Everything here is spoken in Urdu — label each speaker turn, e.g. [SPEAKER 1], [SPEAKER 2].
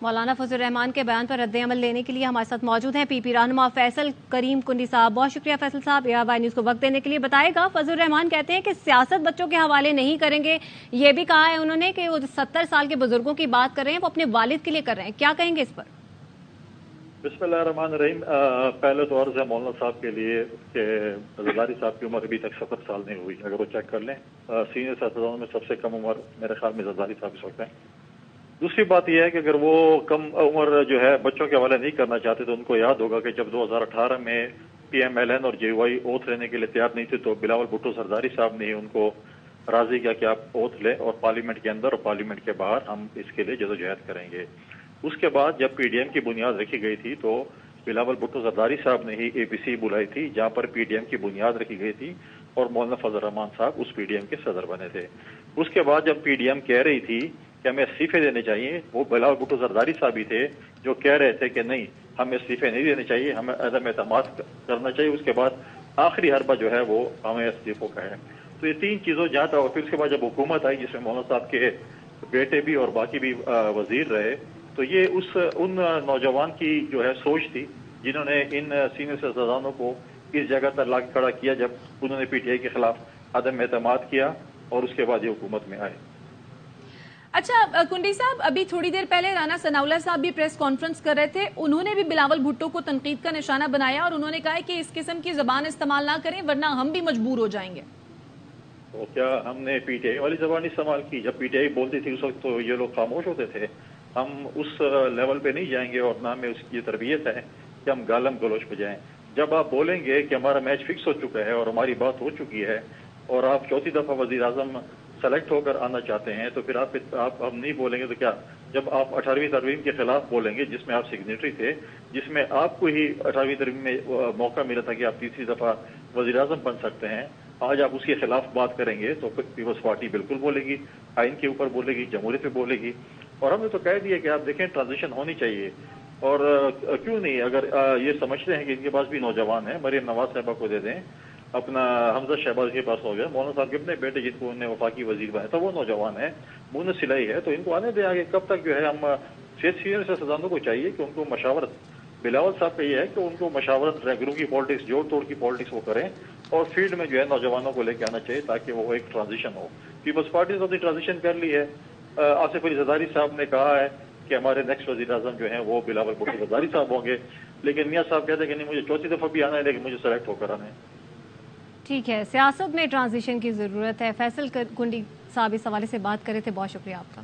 [SPEAKER 1] مولانا فضل الرحمان کے بیان پر رد عمل لینے کے لیے ہمارے ساتھ موجود ہیں پی پی رہنما فیصل کریم کنڈی صاحب. بہت شکریہ فیصل صاحب AR نیوز کو وقت دینے کے لیے. بتائے گا فضل الرحمان کہتے ہیں کہ سیاست بچوں کے حوالے نہیں کریں گے. یہ بھی کہا ہے انہوں نے کہ وہ 70 سال کے بزرگوں کی بات کر رہے ہیں وہ اپنے والد کے لیے کر رہے ہیں. کیا کہیں گے اس پر؟
[SPEAKER 2] بسم اللہ الرحمن الرحیم. پہلے تو عرض ہے مولانا صاحب کے لیے کہ زرداری صاحب کی عمر ابھی تک 70 سال نہیں ہوئی. اگر وہ چیک کر لیں سینئر سیاستدانوں میں سب سے کم عمر میرے خیال میں زرداری صاحب اس وقت ہیں. دوسری بات یہ ہے کہ اگر وہ کم عمر جو ہے بچوں کے حوالے نہیں کرنا چاہتے تو ان کو یاد ہوگا کہ جب 2018 میں PMLN اور JOI اوتھ لینے کے لیے تیار نہیں تھے تو بلاول بھٹو زرداری صاحب نے ان کو راضی کیا کہ آپ اوتھ لیں اور پارلیمنٹ کے اندر اور پارلیمنٹ کے باہر ہم اس کے لیے جدوجہد کریں گے. اس کے بعد جب PDM کی بنیاد رکھی گئی تھی تو بلاول بھٹو زرداری صاحب نے ہی APC بلائی تھی جہاں پر PDM کی بنیاد رکھی گئی تھی اور مولانا فضل الرحمان صاحب اس PDM کے صدر بنے تھے. اس کے بعد جب PDM کہہ رہی تھی کہ ہمیں استعفے دینے چاہیے وہ بلاول بھٹو زرداری صاحب ہی تھے جو کہہ رہے تھے کہ نہیں ہمیں استعفے نہیں دینے چاہیے, ہمیں عدم اعتماد کرنا چاہیے. اس کے بعد آخری حربہ جو ہے وہ ہمیں استعفوں کا ہے. تو یہ تین چیزوں جہاں تھا. اور پھر اس کے بعد جب حکومت آئی جس میں مولانا صاحب کے بیٹے بھی اور باقی بھی وزیر رہے تو یہ ان نوجوان کی جو ہے سوچ تھی جنہوں نے ان سینئر سیاستدانوں کو اس جگہ پر لا کے کھڑا کیا جب انہوں نے PTI کے خلاف عدم اعتماد کیا اور اس کے بعد یہ حکومت میں آئے.
[SPEAKER 3] اچھا کنڈی صاحب, ابھی تھوڑی دیر پہلے رانا ثناء اللہ صاحب بھی پریس کانفرنس کر رہے تھے. انہوں نے بھی بلاول بھٹو کو تنقید کا نشانہ بنایا اور انہوں نے کہا کہ اس قسم کی زبان استعمال نہ کریں ورنہ ہم بھی مجبور ہو جائیں گے.
[SPEAKER 2] تو کیا ہم نے PTI والی زبان استعمال کی؟ جب PTI بولتی تھی اس وقت تو یہ لوگ خاموش ہوتے تھے. ہم اس لیول پہ نہیں جائیں گے اور نہ ہمیں اس کی تربیت ہے کہ ہم گالم گلوچ پہ جائیں. جب آپ بولیں گے کہ ہمارا میچ فکس ہو چکا ہے اور ہماری بات ہو چکی ہے اور آپ چوتھی دفعہ وزیر اعظم سلیکٹ ہو کر آنا چاہتے ہیں تو پھر آپ ہم نہیں بولیں گے تو کیا؟ جب آپ 18ویں ترمیم کے خلاف بولیں گے جس میں آپ سگنیٹری تھے, جس میں آپ کو ہی 18ویں ترمیم میں موقع ملا تھا کہ آپ تیسری دفعہ وزیر اعظم بن سکتے ہیں, آج آپ اس کے خلاف بات کریں گے تو پیپلز پارٹی بالکل بولے گی, آئین کے اوپر بولے گی, جمہوریت پہ بولے گی. اور ہم نے تو کہہ دیا کہ آپ دیکھیں ٹرانزیشن ہونی چاہیے. اور کیوں نہیں, اگر یہ سمجھتے ہیں کہ ان کے پاس بھی نوجوان ہیں, مریم نواز صاحبہ کو دے دیں, اپنا حمزہ شہباز کے پاس ہو گیا, مولانا صاحب کے اپنے بیٹے جن کو انہیں وفاقی وزیر بنایا تھا وہ نوجوان ہے, منہ سلائی ہے, تو ان کو آنے دیں آگے. کب تک جو ہے ہم سینئر سیاستدانوں کو چاہیے کہ ان کو مشاورت, بلاول صاحب کا یہ ہے کہ ان کو مشاورت رہنگروں کی پالیٹکس جوڑ توڑ کی پالیٹکس وہ کریں اور فیلڈ میں جو ہے نوجوانوں کو لے کے آنا چاہیے تاکہ وہ ایک ٹرانزیشن ہو. پیپلز پارٹی نے اپنی ٹرانزیشن کر لی ہے. آصف علی زرداری صاحب نے کہا ہے کہ ہمارے نیکسٹ وزیر اعظم جو ہیں وہ بلاول بھٹو زرداری صاحب ہوں گے, لیکن میاں صاحب کہتے ہیں کہ نہیں مجھے چوتھی دفعہ بھی آنا ہے لیکن مجھے سلیکٹ ہو کر آنا ہے.
[SPEAKER 1] ٹھیک ہے, سیاست میں ٹرانزیشن کی ضرورت ہے. فیصل کنڈی صاحب اس حوالے سے بات کرے تھے. بہت شکریہ آپ کا.